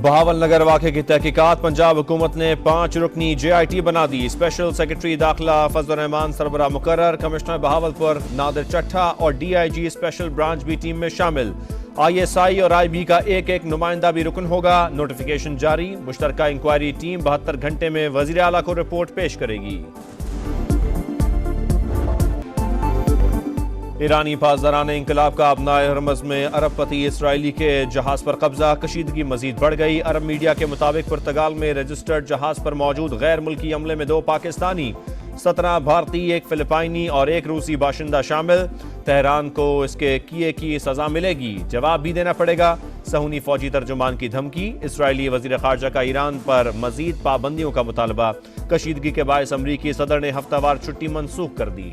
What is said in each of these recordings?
बहावल नगर वाक़े की तहकीकात। पंजाब हुकूमत ने 5 रुकनी JIT बना दी। स्पेशल सेक्रेटरी दाखिला फजल रहमान सरबराह मुकर्रर। कमिश्नर बहावलपुर नादिर चट्ठा और DIG स्पेशल ब्रांच भी टीम में शामिल। ISI और IB का एक नुमाइंदा भी रुकन होगा। नोटिफिकेशन जारी। मुश्तरका इंक्वायरी टीम 72 घंटे में वज़ीर आला को रिपोर्ट पेश करेगी। ईरानी पासदारान इंकलाब का अपनाए हरमज में अरबपति इसराइली के जहाज पर कब्जा। कशीदगी मजीद बढ़ गई। अरब मीडिया के मुताबिक पुर्तगाल में रजिस्टर्ड जहाज पर मौजूद गैर मुल्की अमले में 2 पाकिस्तानी, 17 भारतीय, 1 फिलिपाइनी और 1 रूसी बाशिंदा शामिल। तेहरान को इसके किए की सजा मिलेगी, जवाब भी देना पड़ेगा। सहूनी फौजी तर्जुमान की धमकी। इसराइली वजीर खारजा का ईरान पर मजीद पाबंदियों का मुतालबा। कशीदगी के बायस अमरीकी सदर ने हफ्तावार छुट्टी मनसूख कर दी।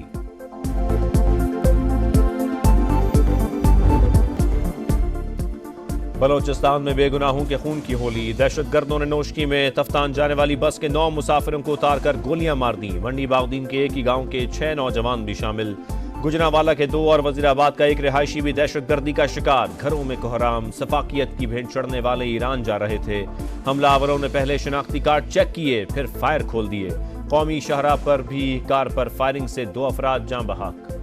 बलोचिस्तान में बेगुनाहों के खून की होली। दहशतगर्दों ने नोशकी में तफ्तान जाने वाली बस के 9 मुसाफिरों को उतारकर गोलियां मार दी। मंडी बागदीन के एक ही गांव के 6 नौजवान भी शामिल। गुजरांवाला के 2 और वजीराबाद का 1 रिहायशी भी दहशतगर्दी का शिकार। घरों में कोहराम। सफाकियत की भेंट चढ़ने वाले ईरान जा रहे थे। हमलावरों ने पहले शिनाख्ती कार्ड चेक किए, फिर फायर खोल दिए। कौमी शाहराह पर भी कार पर फायरिंग से 2 अफराद जान बहक।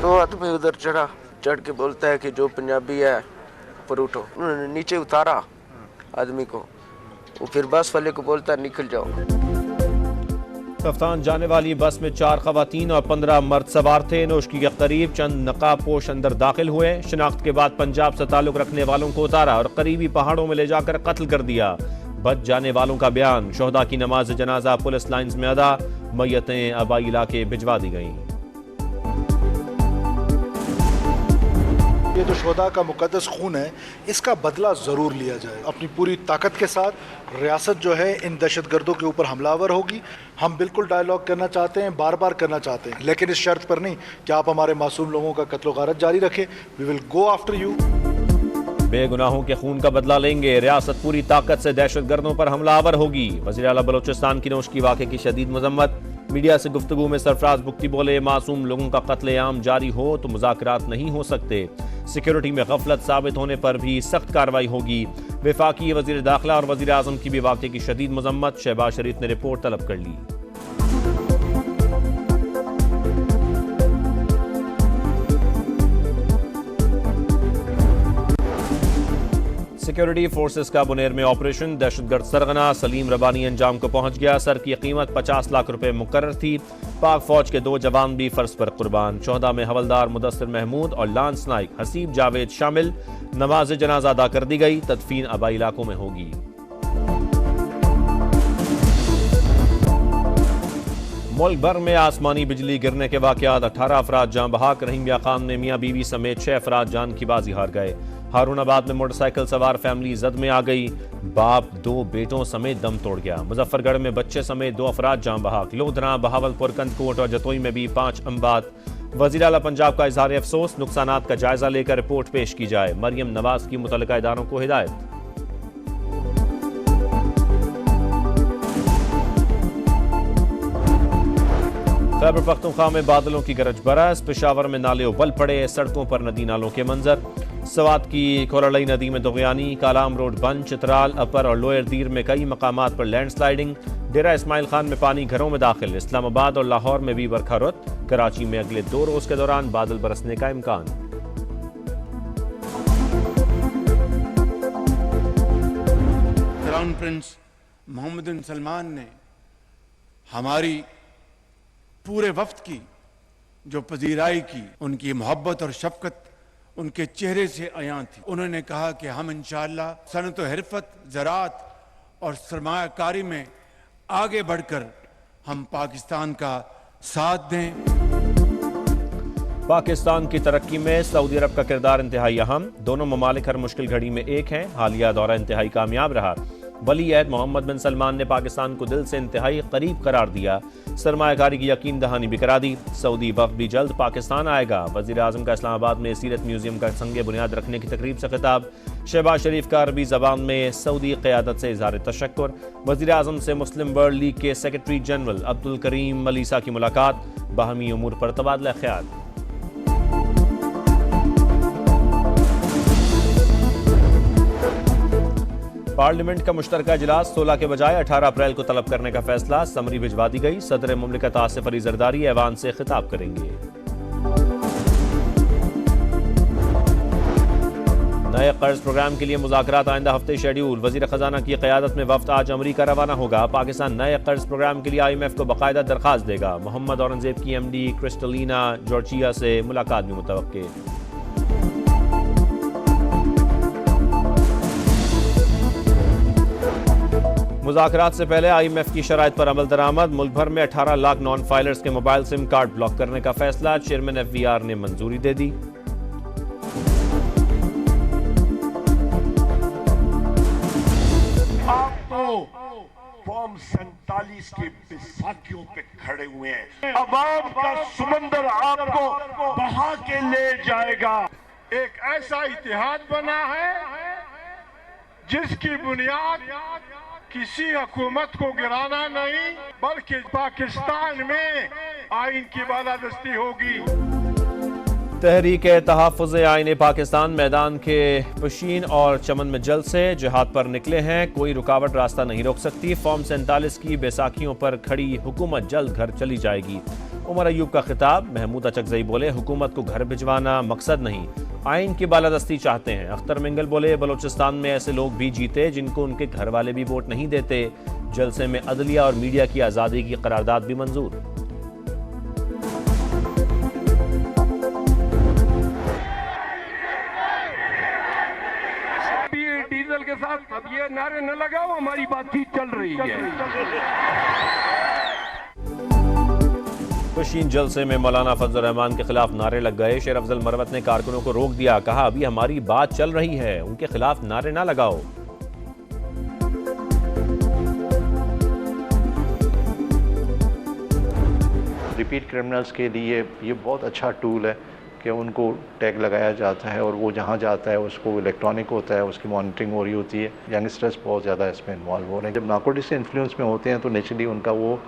दो आदमी उधर चढ़ के बोलता है कि जो पंजाबी है ऊपर उठो। उन्होंने नीचे उतारा आदमी को, वो फिर बस वाले को बोलता है निकल जाओ। तफ्तान जाने वाली बस में 4 खवातीन और 15 मर्द सवार थे। नोशकी के करीब चंद नकाबपोश अंदर दाखिल हुए। शिनाख्त के बाद पंजाब से ताल्लुक रखने वालों को उतारा और करीबी पहाड़ों में ले जाकर कत्ल कर दिया। बच जाने वालों का बयान। शोहदा की नमाज जनाजा पुलिस लाइन्स में अदा। मैयतें आबाई इलाके भिजवा दी गईं। ये जो शोहदा का मुकद्दस खून है, इसका बदला ज़रूर लिया जाए। अपनी पूरी ताकत के साथ रियासत जो है इन दहशतगर्दों के ऊपर हमलावर होगी। हम बिल्कुल डायलॉग करना चाहते हैं, बार बार करना चाहते हैं, लेकिन इस शर्त पर नहीं कि आप हमारे मासूम लोगों का कत्ल गारत जारी रखें। We will go after you. बेगुनाहों के खून का बदला लेंगे। रियासत पूरी ताकत से दहशतगर्दों पर हमलावर होगी। वज़ीर आला बलोचिस्तान की नोशकी वाक़े की शदीद मजम्मत। मीडिया से गुफ्तगू में सरफराज बुख्ती बोले, मासूम लोगों का कत्लेआम जारी हो तो मुज़ाकरात नहीं हो सकते। सिक्योरिटी में गफलत साबित होने पर भी सख्त कार्रवाई होगी। वफाकी वज़ीर दाखिला और वज़ीर आज़म की भी वाक़े की शदीद मजम्मत। शहबाज शरीफ ने रिपोर्ट तलब कर ली। सिक्योरिटी फोर्सेस का बुनेर में ऑपरेशन। दहशतगर्द सरगना सलीम रबानी अंजाम को पहुंच गया। सर की कीमत 50 लाख रुपए मुकर्रर थी। पाक फौज के 2 जवान भी फर्ज पर कुर्बान। शोहदा में हवलदार मुदस्सिर महमूद और लांस नाइक हसीब जावेद शामिल। नमाज जनाजा अदा कर दी गई। तदफीन आबाई इलाकों में होगी। मुल्क भर में आसमानी बिजली गिरने के वाकयात। 18 अफराद जान बहक। रहीम या खान में मियाँ बीवी समेत 6 अफराद जान की बाजी हार गए। हारूनाबाद में मोटरसाइकिल सवार फैमिली जद में आ गई। बाप 2 बेटों समेत दम तोड़ गया। मुजफ्फरगढ़ में बच्चे समेत 2 अफराद जान बहक। लोधरा, बहावलपुर, कंदकोट और जतोई में भी 5 अमवात। वज़ीर आला पंजाब का इजहार अफसोस। नुकसानात का जायजा लेकर रिपोर्ट पेश की जाए। मरियम नवाज की मुतल्लिका इदारों को हिदायत। खैबर पख्तूनख्वा में बादलों की गरज बरस। पेशावर में नाले उबल पड़े। सड़कों पर नदी नालों के मंजर। सवात की कोरलई नदी में दुगयानी। कालाम रोड बंद। चित्राल, अपर और लोअर दीर में कई मकामात पर लैंडस्लाइडिंग। डेरा इस्माइल खान में पानी घरों में दाखिल। इस्लामाबाद और लाहौर में भी बरखा रुत। कराची में अगले 2 रोज के दौरान बादल बरसने का इम्कान। क्राउन प्रिंस मोहम्मद बिन सलमान ने हमारी पूरे वफ्द की जो पजीराई की, उनकी मोहब्बत और शफकत उनके चेहरे से आया थी। उन्होंने कहा कि हम इंशाअल्लाह सनत व हिरफत, ज़राअत और सरमायाकारी में आगे बढ़कर हम पाकिस्तान का साथ दें। पाकिस्तान की तरक्की में सऊदी अरब का किरदार इंतहाई अहम। दोनों ममालिक हर मुश्किल घड़ी में एक हैं। हालिया दौरा इंतहाई कामयाब रहा। वली अहद मोहम्मद बिन सलमान ने पाकिस्तान को दिल से इंतहाई करीब करार दिया। सरमायाकारी की यकीन दहानी भी करा दी। सऊदी वफ्द भी जल्द पाकिस्तान आएगा। वज़ीर आज़म का इस्लामाबाद में सीरत म्यूजियम का संगे बुनियाद रखने की तकरीब से खिताब। शहबाज शरीफ का अरबी ज़बान में सऊदी क़यादत से इज़हार तशक्कुर। वज़ीर आज़म से मुस्लिम वर्ल्ड लीग के सेक्रेटरी जनरल अब्दुल करीम मलीसा की मुलाकात। बाहमी उमूर पर तबादला ख्याल। पार्लियामेंट का मुश्तरका इजलास 16 के बजाय 18 अप्रैल को तलब करने का फैसला, समरी भिजवा दी गई। सदर मुमलिकत आसिफ अली जरदारी ऐवान से खिताब करेंगे। नए कर्ज प्रोग्राम के लिए मुज़ाकरात आइंदा हफ्ते शेड्यूल। वजीर खजाना की क़यादत में वफ्द आज अमरीका रवाना होगा। पाकिस्तान नए कर्ज प्रोग्राम के लिए IMF को बाकायदा दरख्वास्त देगा। मोहम्मद औरंगजेब की MD क्रिस्टलिना जॉर्जिया से मुलाकात भी मुतवक्के। मुज़ाकरात से पहले IMF की शराइत पर अमल दरामद। मुल्क भर में 18 लाख नॉन फाइलर्स के मोबाइल सिम कार्ड ब्लॉक करने का फैसला। चेयरमैन FVR ने मंजूरी दे दी। आप तो फॉर्म 47 के बैसाखियों पे खड़े हुए हैं। अवाम का समंदर आपको बहा के ले जाएगा। एक ऐसा इतिहाद बना है जिसकी बुनियाद किसी हुकूमत को गिराना नहीं, बल्कि पाकिस्तान में आइन की बालादस्ती होगी। तहरीक तहफ़्फ़ुज़ आईन पाकिस्तान मैदान के पशीन और चमन में जल्द से जिहाद पर निकले हैं। कोई रुकावट रास्ता नहीं रोक सकती। फॉर्म 47 की बैसाखियों पर खड़ी हुकूमत जल्द घर चली जाएगी। उमर अयूब का खिताब। महमूद अचकज़ई बोले, हुकूमत को घर भिजवाना मकसद नहीं, आइन की बालादस्ती चाहते हैं। अख्तर मिंगल बोले, बलोचिस्तान में ऐसे लोग भी जीते जिनको उनके घर वाले भी वोट नहीं देते। जलसे में अदलिया और मीडिया की आज़ादी की करारदाद भी मंजूर। डीजल के साथ अब ये नारे न लगाओ, हमारी बातचीत चल रही है। पशीन जलसे में मौलाना फजल रहमान के खिलाफ नारे लग गए। शेर अफजल मरवत ने कारकुनों को रोक दिया। कहा, अभी हमारी बात चल रही है, उनके खिलाफ नारे ना लगाओ। रिपीट क्रिमिनल्स के लिए ये बहुत अच्छा टूल है कि उनको टैग लगाया जाता है और वो जहाँ जाता है उसको इलेक्ट्रॉनिक होता है, उसकी मॉनिटरिंग हो रही होती है। यंगस्टर्स बहुत ज़्यादा इसमें इन्वॉल्व हो रहे हैं। जब नारकोटिक्स से इन्फ्लुएंस में होते हैं तो नेचुरली उनका वो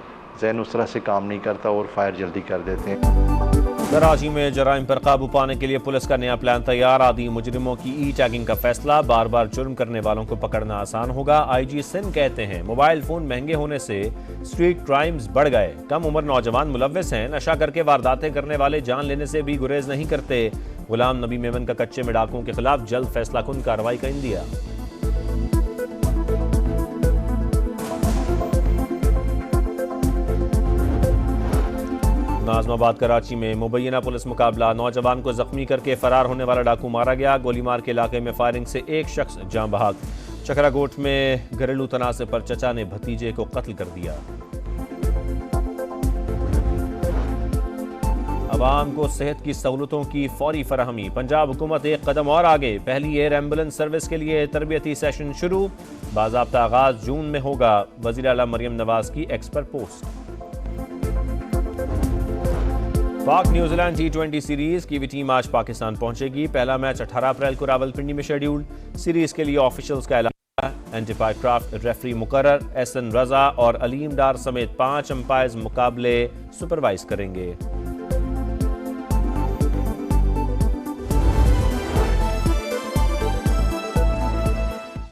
जहन उस तरह से काम नहीं करता और फायर जल्दी कर देते हैं। कराची में जराइम पर काबू पाने के लिए पुलिस का नया प्लान तैयार। आदि मुजरिमों की टैगिंग का फैसला। बार बार जुर्म करने वालों को पकड़ना आसान होगा। IG सिंध कहते हैं, मोबाइल फोन महंगे होने से स्ट्रीट क्राइम्स बढ़ गए। कम उम्र नौजवान मुलव्विस हैं। नशा करके वारदातें करने वाले जान लेने से भी गुरेज नहीं करते। गुलाम नबी मेमन का कच्चे में डाकुओं के खिलाफ जल्द फैसला कुन कार्रवाई का इंदिया। नाजमाबाद कराची में मुबैना पुलिस मुकाबला। नौजवान को जख्मी करके फरार होने वाला डाकू मारा गया। गोलीमार के इलाके में फायरिंग से एक शख्स जान बहक। चकरागोट में घरेलू तनाज़े पर चचा ने भतीजे को कत्ल कर दिया। अवाम को सेहत की सहूलतों की फौरी फराहमी। पंजाब हुकूमत एक कदम और आगे। पहली एयर एम्बुलेंस सर्विस के लिए तरबियती सेशन शुरू। बाज़ाब्ता आगाज जून में होगा। वज़ीर आला मरियम नवाज की एक्सपर्ट पोस्ट। पाक न्यूजीलैंड T20 सीरीज की भी टीम आज पाकिस्तान पहुंचेगी। पहला मैच 18 अप्रैल को रावलपिंडी में शेड्यूल्ड। सीरीज के लिए ऑफिशियल्स का ऐलान। एंटी-पायक्राफ्ट रेफरी मुकर्रर। SN रजा और अलीम डार समेत 5 अंपायर्स मुकाबले सुपरवाइज करेंगे।